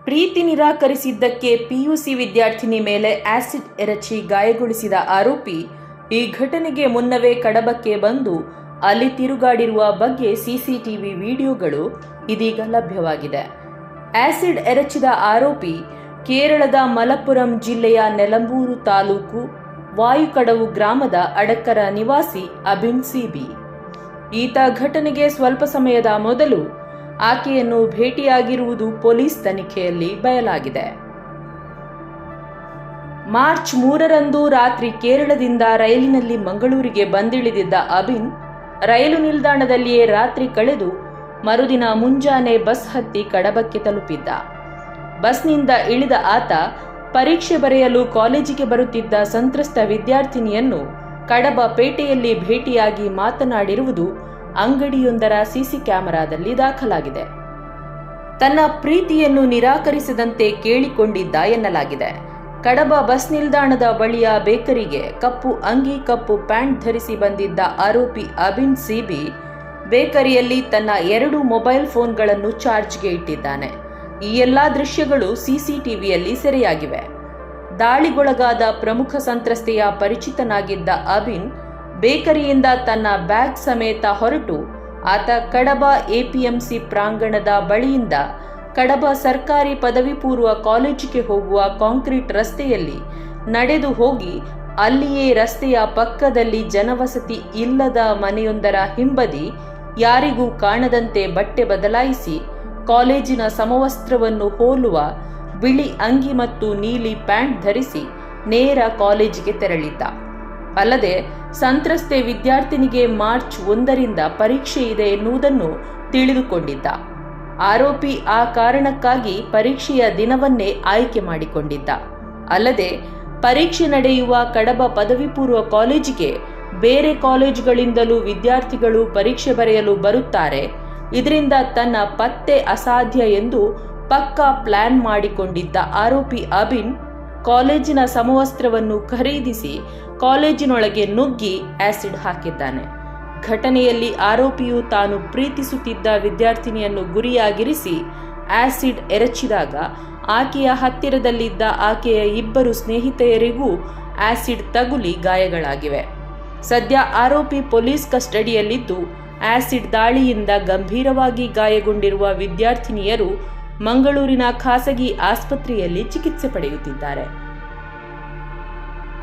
ಪ್ರೀತಿ ನಿರಾಕರಿಸಿದ್ದಕ್ಕೆ PUC ವಿದ್ಯಾರ್ಥಿನಿ ಮೇಲೆ acid ಎರಚಿ ಗಾಯಗೊಳಿಸಿದ ಆರೋಪಿ ಈ ಘಟನೆಗೆ ಮುನ್ನವೇ ಕಡಬಕ್ಕೆ ಬಂದು ಅಲ್ಲಿ ತಿರುಗಾಡಿರುವ ಬಗ್ಗೆ ಸಿಸಿಟಿವಿ ವಿಡಿಯೋಗಳು ಇದೀಗ ಲಭ್ಯವಾಗಿದೆ. ಆಸಿಡ್ ಎರಚಿದ ಆರೋಪಿ ಕೇರಳದ ಮಲಪ್ಪುರಂ ಜಿಲ್ಲೆಯ ನೆಲಂಬೂರು ತಾಲೂಕು ವಾಯುಕಡವು ಗ್ರಾಮದ ಅಡಕರ ನಿವಾಸಿ ಅಬಿನ್ ಸಿಬಿ. ಈತ ಘಟನೆಗೆ ಸ್ವಲ್ಪ ಸಮಯದ ಮೊದಲು ಆಕೆಯನ್ನು ಭೇಟಿಯಾಗಿರುವುದು ಪೊಲೀಸ್ ತನಿಖೆಯಲ್ಲಿ ಬಯಲಾಗಿದೆ. ಮಾರ್ಚ್ 3ರಂದು ರಾತ್ರಿ ಕೇರಳದಿಂದ ರೈಲಿನಲ್ಲಿ ಮಂಗಳೂರಿಗೆ ಬಂದಿಳಿದಿದ್ದ ಅಬಿನ್ ರೈಲು ನಿಲ್ದಾಣದಲ್ಲಿಯೇ ರಾತ್ರಿ ಕಳೆದು ಮರುದಿನ ಮುಂಜಾನೆ ಬಸ್ ಹತ್ತಿ ಕಡಬಕ್ಕೆ ತಲುಪಿದ್ದ. ಬಸ್ನಿಂದ ಇಳಿದ ಆತ ಪರೀಕ್ಷೆ ಬರೆಯಲು ಕಾಲೇಜಿಗೆ ಬರುತ್ತಿದ್ದ ಸಂತ್ರಸ್ತ ವಿದ್ಯಾರ್ಥಿನಿಯನ್ನು ಕಡಬ ಪೇಟೆಯಲ್ಲಿ ಭೇಟಿಯಾಗಿ ಮಾತನಾಡಿರುವುದು ಅಂಗಡಿಯೊಂದರ ಸಿಸಿ ಕ್ಯಾಮೆರಾದಲ್ಲಿ ದಾಖಲಾಗಿದೆ. ತನ್ನ ಪ್ರೀತಿಯನ್ನು ನಿರಾಕರಿಸದಂತೆ ಕೇಳಿಕೊಂಡಿದ್ದ ಎನ್ನಲಾಗಿದೆ. ಕಡಬ ಬಸ್ ನಿಲ್ದಾಣದ ಬಳಿಯ ಬೇಕರಿಗೆ ಕಪ್ಪು ಅಂಗಿ ಕಪ್ಪು ಪ್ಯಾಂಟ್ ಧರಿಸಿ ಬಂದಿದ್ದ ಆರೋಪಿ ಅಬಿನ್ ಸಿಬಿ ಬೇಕರಿಯಲ್ಲಿ ತನ್ನ 2 ಮೊಬೈಲ್ ಫೋನ್ಗಳನ್ನು ಚಾರ್ಜ್ಗೆ ಇಟ್ಟಿದ್ದಾನೆ. ಈ ಎಲ್ಲಾ ದೃಶ್ಯಗಳು ಸಿಸಿಟಿವಿಯಲ್ಲಿ ಸೆರೆಯಾಗಿವೆ. ದಾಳಿಗೊಳಗಾದ ಪ್ರಮುಖ ಸಂತ್ರಸ್ತೆಯ ಪರಿಚಿತನಾಗಿದ್ದ ಅಬಿನ್ ಬೇಕರಿಯಿಂದ ತನ್ನ ಬ್ಯಾಗ್ ಸಮೇತ ಹೊರಟು ಆತ ಕಡಬ ಎಪಿಎಂಸಿ ಪ್ರಾಂಗಣದ ಬಳಿಯಿಂದ ಕಡಬ ಸರ್ಕಾರಿ ಪದವಿ ಪೂರ್ವ ಕಾಲೇಜಿಗೆ ಹೋಗುವ ಕಾಂಕ್ರೀಟ್ ರಸ್ತೆಯಲ್ಲಿ ನಡೆದು ಹೋಗಿ ಅಲ್ಲಿಯೇ ರಸ್ತೆಯ ಪಕ್ಕದಲ್ಲಿ ಜನವಸತಿ ಇಲ್ಲದ ಮನೆಯೊಂದರ ಹಿಂಬದಿ ಯಾರಿಗೂ ಕಾಣದಂತೆ ಬಟ್ಟೆ ಬದಲಾಯಿಸಿ ಕಾಲೇಜಿನ ಸಮವಸ್ತ್ರವನ್ನು ಹೋಲುವ ಬಿಳಿ ಅಂಗಿ ಮತ್ತು ನೀಲಿ ಪ್ಯಾಂಟ್ ಧರಿಸಿ ನೇರ ಕಾಲೇಜಿಗೆ ತೆರಳಿದ್ದ. ಅಲ್ಲದೆ ಸಂತ್ರಸ್ತೆ ವಿದ್ಯಾರ್ಥಿನಿಗೆ ಮಾರ್ಚ್ 1ರಿಂದ ಪರೀಕ್ಷೆ ಇದೆ ಎನ್ನುವುದನ್ನು ತಿಳಿದುಕೊಂಡಿದ್ದ. ಆರೋಪಿ ಆ ಕಾರಣಕ್ಕಾಗಿ ಪರೀಕ್ಷೆಯ ದಿನವನ್ನೇ ಆಯ್ಕೆ ಮಾಡಿಕೊಂಡಿದ್ದ. ಅಲ್ಲದೆ ಪರೀಕ್ಷೆ ನಡೆಯುವ ಕಡಬ ಪದವಿ ಪೂರ್ವ ಕಾಲೇಜಿಗೆ ಬೇರೆ ಕಾಲೇಜುಗಳಿಂದಲೂ ವಿದ್ಯಾರ್ಥಿಗಳು ಪರೀಕ್ಷೆ ಬರೆಯಲು ಬರುತ್ತಾರೆ, ಇದರಿಂದ ತನ್ನ ಪತ್ತೆ ಅಸಾಧ್ಯ ಎಂದು ಪಕ್ಕಾ ಪ್ಲಾನ್ ಮಾಡಿಕೊಂಡಿದ್ದ ಆರೋಪಿ ಅಬಿನ್ ಕಾಲೇಜಿನ ಸಮವಸ್ತ್ರವನ್ನು ಖರೀದಿಸಿ ಕಾಲೇಜಿನೊಳಗೆ ನುಗ್ಗಿ ಆಸಿಡ್ ಹಾಕಿದ್ದಾನೆ. ಘಟನೆಯಲ್ಲಿ ಆರೋಪಿಯು ತಾನು ಪ್ರೀತಿಸುತ್ತಿದ್ದ ವಿದ್ಯಾರ್ಥಿನಿಯನ್ನು ಗುರಿಯಾಗಿರಿಸಿ ಆಸಿಡ್ ಎರಚಿದಾಗ ಆಕೆಯ ಹತ್ತಿರದಲ್ಲಿದ್ದ ಆಕೆಯ 2 ಸ್ನೇಹಿತೆಯರಿಗೂ ಆಸಿಡ್ ತಗುಲಿ ಗಾಯಗಳಾಗಿವೆ. ಸದ್ಯ ಆರೋಪಿ ಪೊಲೀಸ್ ಕಸ್ಟಡಿಯಲ್ಲಿದ್ದು ಆಸಿಡ್ ದಾಳಿಯಿಂದ ಗಂಭೀರವಾಗಿ ಗಾಯಗೊಂಡಿರುವ ವಿದ್ಯಾರ್ಥಿನಿಯರು ಮಂಗಳೂರಿನ ಖಾಸಗಿ ಆಸ್ಪತ್ರೆಯಲ್ಲಿ ಚಿಕಿತ್ಸೆ ಪಡೆಯುತ್ತಿದ್ದಾರೆ.